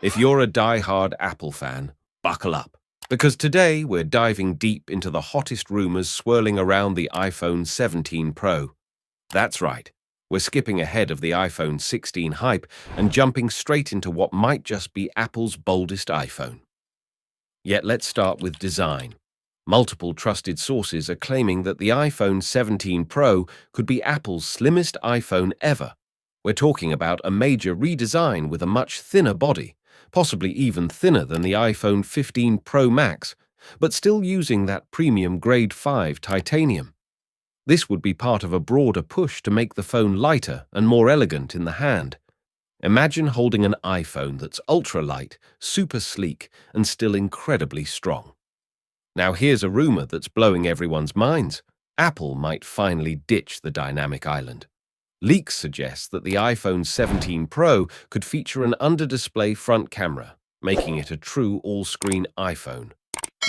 If you're a die-hard Apple fan, buckle up. Because today we're diving deep into the hottest rumors swirling around the iPhone 17 Pro. That's right, we're skipping ahead of the iPhone 16 hype and jumping straight into what might just be Apple's boldest iPhone. Yet let's start with design. Multiple trusted sources are claiming that the iPhone 17 Pro could be Apple's slimmest iPhone ever. We're talking about a major redesign with a much thinner body, possibly even thinner than the iPhone 15 Pro Max, but still using that premium Grade 5 titanium. This would be part of a broader push to make the phone lighter and more elegant in the hand. Imagine holding an iPhone that's ultra-light, super sleek, and still incredibly strong. Now here's a rumor that's blowing everyone's minds. Apple might finally ditch the dynamic island. Leaks suggest that the iPhone 17 Pro could feature an under-display front camera, making it a true all-screen iPhone.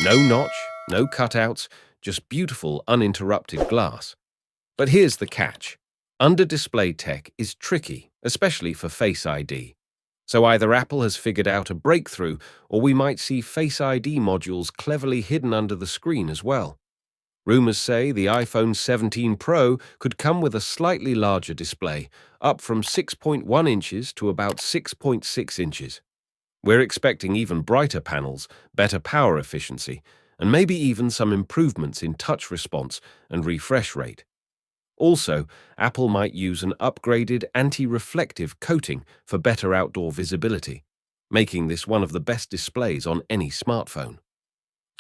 No notch, no cutouts, just beautiful uninterrupted glass. But here's the catch. Under-display tech is tricky, especially for Face ID. So either Apple has figured out a breakthrough, or we might see Face ID modules cleverly hidden under the screen as well. Rumors say the iPhone 17 Pro could come with a slightly larger display, up from 6.1 inches to about 6.6 inches. We're expecting even brighter panels, better power efficiency, and maybe even some improvements in touch response and refresh rate. Also, Apple might use an upgraded anti-reflective coating for better outdoor visibility, making this one of the best displays on any smartphone.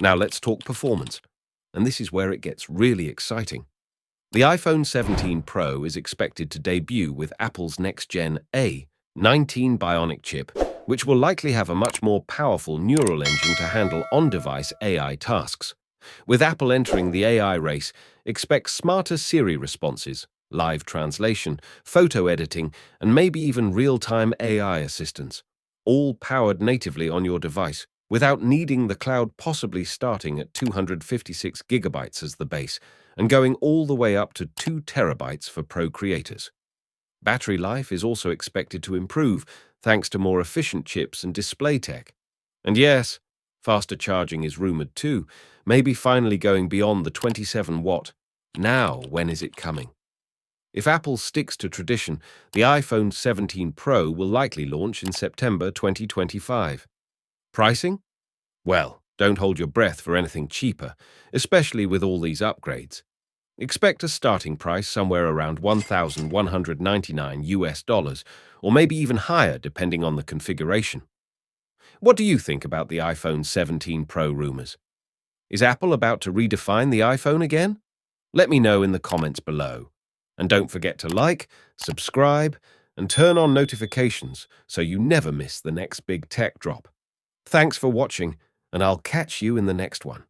Now let's talk performance. And this is where it gets really exciting. The iPhone 17 Pro is expected to debut with Apple's next-gen A19 Bionic chip, which will likely have a much more powerful neural engine to handle on-device AI tasks. With Apple entering the AI race, expect smarter Siri responses, live translation, photo editing, and maybe even real-time AI assistance, all powered natively on your device, without needing the cloud, possibly starting at 256 gigabytes as the base and going all the way up to 2 terabytes for pro creators. Battery life is also expected to improve thanks to more efficient chips and display tech. And yes, faster charging is rumored too, maybe finally going beyond the 27-watt. Now, when is it coming? If Apple sticks to tradition, the iPhone 17 Pro will likely launch in September 2025. Pricing? Well, don't hold your breath for anything cheaper, especially with all these upgrades. Expect a starting price somewhere around $1,199 or maybe even higher depending on the configuration. What do you think about the iPhone 17 Pro rumors? Is Apple about to redefine the iPhone again? Let me know in the comments below. And don't forget to like, subscribe, and turn on notifications so you never miss the next big tech drop. Thanks for watching, and I'll catch you in the next one.